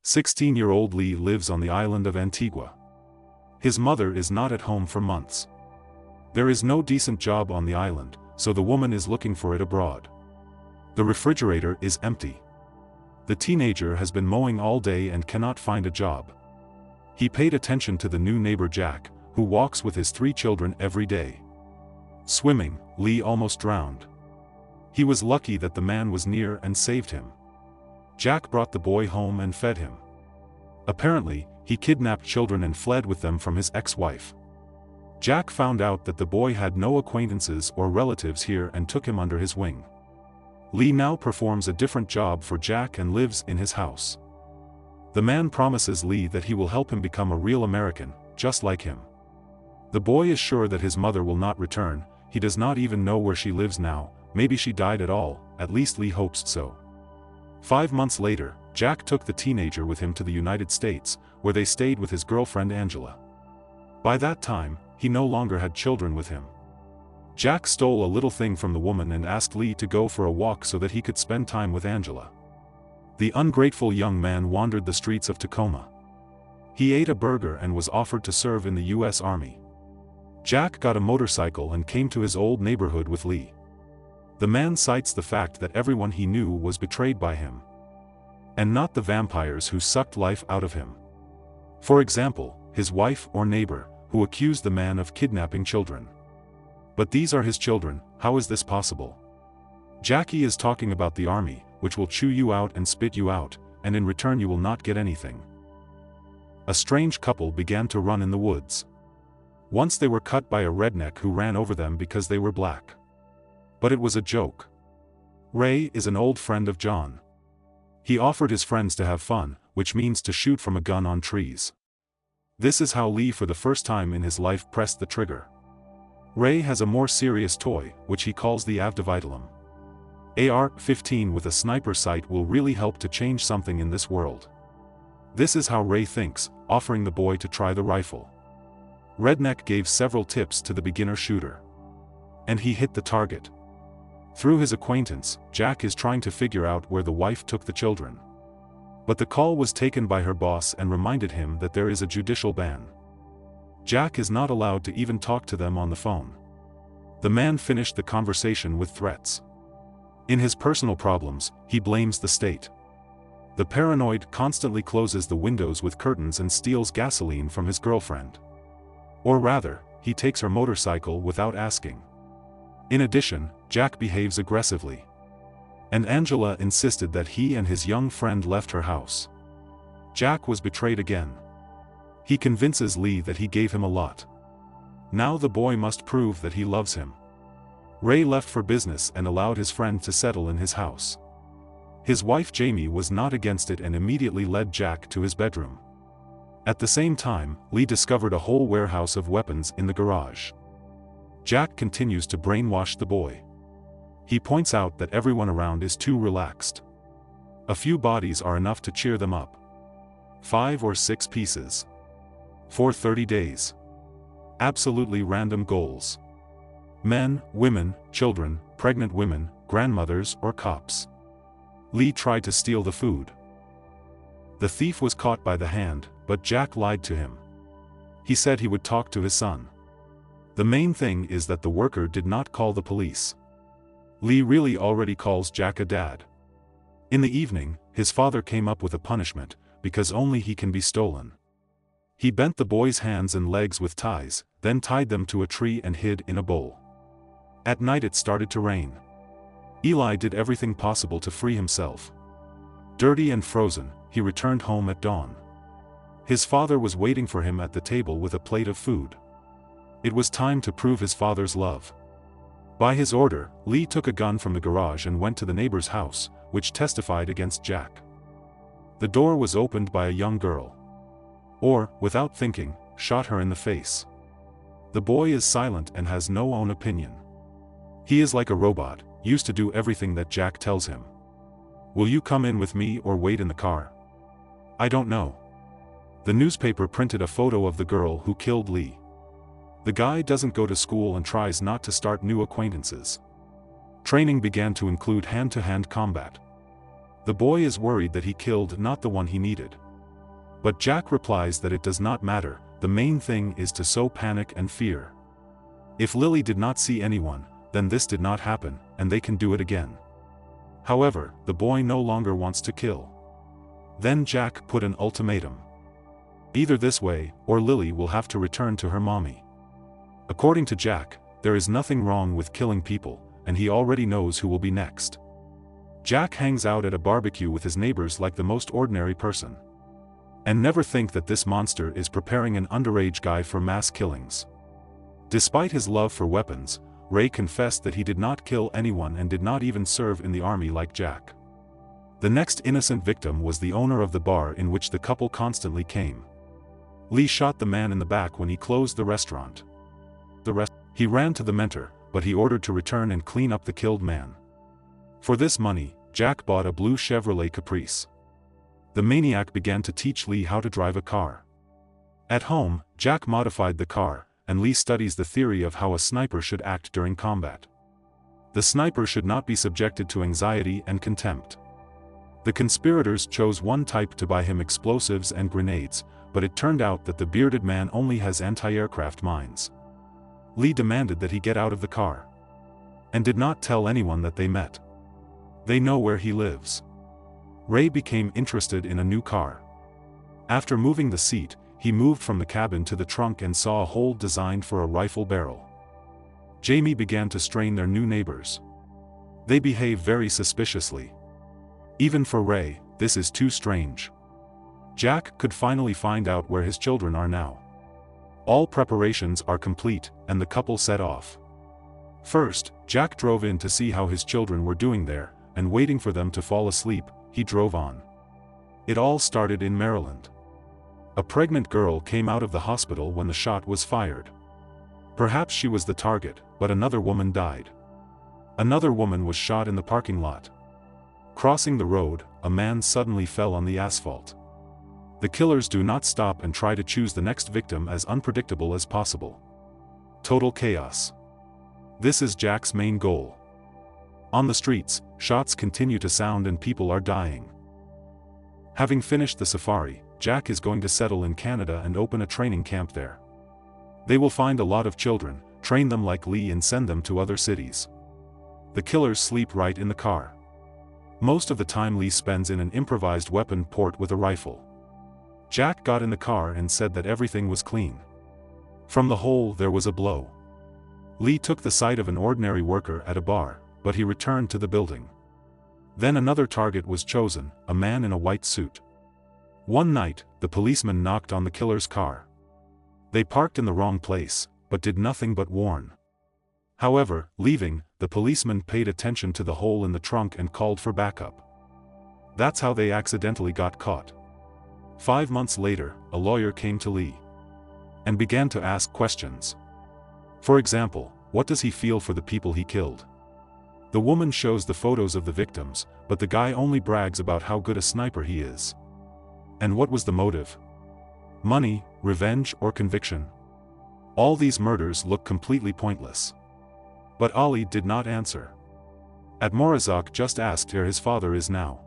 16-year-old Lee lives on the island of Antigua. His mother is not at home for months. There is no decent job on the island, so the woman is looking for it abroad. The refrigerator is empty. The teenager has been mowing all day and cannot find a job. He paid attention to the new neighbor Jack, who walks with his 3 children every day. Swimming, Lee almost drowned. He was lucky that the man was near and saved him. Jack brought the boy home and fed him. Apparently, he kidnapped children and fled with them from his ex-wife. Jack found out that the boy had no acquaintances or relatives here and took him under his wing. Lee now performs a different job for Jack and lives in his house. The man promises Lee that he will help him become a real American, just like him. The boy is sure that his mother will not return. He does not even know where she lives now. Maybe she died at all, at least Lee hopes so. 5 months later, Jack took the teenager with him to the United States, where they stayed with his girlfriend Angela. By that time, he no longer had children with him. Jack stole a little thing from the woman and asked Lee to go for a walk so that he could spend time with Angela. The ungrateful young man wandered the streets of Tacoma. He ate a burger and was offered to serve in the U.S. Army. Jack got a motorcycle and came to his old neighborhood with Lee. The man cites the fact that everyone he knew was betrayed by him, and not the vampires who sucked life out of him. For example, his wife or neighbor, who accused the man of kidnapping children. But these are his children. How is this possible? Jackie is talking about the army, which will chew you out and spit you out, and in return you will not get anything. A strange couple began to run in the woods. Once they were cut by a redneck who ran over them because they were black. But it was a joke. Ray is an old friend of John. He offered his friends to have fun, which means to shoot from a gun on trees. This is how Lee for the first time in his life pressed the trigger. Ray has a more serious toy, which he calls the Avdivitalum. AR-15 with a sniper sight will really help to change something in this world. This is how Ray thinks, offering the boy to try the rifle. Redneck gave several tips to the beginner shooter. And he hit the target. Through his acquaintance, Jack is trying to figure out where the wife took the children. But the call was taken by her boss and reminded him that there is a judicial ban. Jack is not allowed to even talk to them on the phone. The man finished the conversation with threats. In his personal problems, he blames the state. The paranoid constantly closes the windows with curtains and steals gasoline from his girlfriend. Or rather, he takes her motorcycle without asking. In addition, Jack behaves aggressively. And Angela insisted that he and his young friend left her house. Jack was betrayed again. He convinces Lee that he gave him a lot. Now the boy must prove that he loves him. Ray left for business and allowed his friend to settle in his house. His wife Jamie was not against it and immediately led Jack to his bedroom. At the same time, Lee discovered a whole warehouse of weapons in the garage. Jack continues to brainwash the boy. He points out that everyone around is too relaxed. A few bodies are enough to cheer them up. 5 or 6 pieces. For 30 days. Absolutely random goals. Men, women, children, pregnant women, grandmothers or cops. Lee tried to steal the food. The thief was caught by the hand, but Jack lied to him. He said he would talk to his son. The main thing is that the worker did not call the police. Lee really already calls Jack a dad. In the evening, his father came up with a punishment, because only he can be stolen. He bent the boy's hands and legs with ties, then tied them to a tree and hid in a bowl. At night it started to rain. Eli did everything possible to free himself. Dirty and frozen, he returned home at dawn. His father was waiting for him at the table with a plate of food. It was time to prove his father's love. By his order, Lee took a gun from the garage and went to the neighbor's house, which testified against Jack. The door was opened by a young girl. Or, without thinking, shot her in the face. The boy is silent and has no own opinion. He is like a robot, used to do everything that Jack tells him. Will you come in with me or wait in the car? I don't know. The newspaper printed a photo of the girl who killed Lee. The guy doesn't go to school and tries not to start new acquaintances. Training began to include hand-to-hand combat. The boy is worried that he killed not the one he needed. But Jack replies that it does not matter, the main thing is to sow panic and fear. If Lily did not see anyone, then this did not happen, and they can do it again. However, the boy no longer wants to kill. Then Jack put an ultimatum. Either this way, or Lily will have to return to her mommy. According to Jack, there is nothing wrong with killing people, and he already knows who will be next. Jack hangs out at a barbecue with his neighbors like the most ordinary person. And never think that this monster is preparing an underage guy for mass killings. Despite his love for weapons, Ray confessed that he did not kill anyone and did not even serve in the army like Jack. The next innocent victim was the owner of the bar in which the couple constantly came. Lee shot the man in the back when he closed the restaurant. He ran to the mentor, but he ordered to return and clean up the killed man. For this money, Jack bought a blue Chevrolet Caprice. The maniac began to teach Lee how to drive a car. At home, Jack modified the car, and Lee studies the theory of how a sniper should act during combat. The sniper should not be subjected to anxiety and contempt. The conspirators chose one type to buy him explosives and grenades, but it turned out that the bearded man only has anti-aircraft mines. Lee demanded that he get out of the car. And did not tell anyone that they met. They know where he lives. Ray became interested in a new car. After moving the seat, he moved from the cabin to the trunk and saw a hole designed for a rifle barrel. Jamie began to strain their new neighbors. They behave very suspiciously. Even for Ray, this is too strange. Jack could finally find out where his children are now. All preparations are complete, and the couple set off. First, Jack drove in to see how his children were doing there, and waiting for them to fall asleep, he drove on. It all started in Maryland. A pregnant girl came out of the hospital when the shot was fired. Perhaps she was the target, but another woman died. Another woman was shot in the parking lot. Crossing the road, a man suddenly fell on the asphalt. The killers do not stop and try to choose the next victim as unpredictable as possible. Total chaos. This is Jack's main goal. On the streets, shots continue to sound and people are dying. Having finished the safari, Jack is going to settle in Canada and open a training camp there. They will find a lot of children, train them like Lee and send them to other cities. The killers sleep right in the car. Most of the time Lee spends in an improvised weapon port with a rifle. Jack got in the car and said that everything was clean. From the hole there was a blow. Lee took the side of an ordinary worker at a bar, but he returned to the building. Then another target was chosen, a man in a white suit. One night, the policeman knocked on the killer's car. They parked in the wrong place, but did nothing but warn. However, leaving, the policeman paid attention to the hole in the trunk and called for backup. That's how they accidentally got caught. 5 months later, a lawyer came to Lee and began to ask questions. For example, what does he feel for the people he killed? The woman shows the photos of the victims, but the guy only brags about how good a sniper he is. And what was the motive? Money, revenge, or conviction? All these murders look completely pointless. But Ali did not answer. At Morazak just asked where his father is now.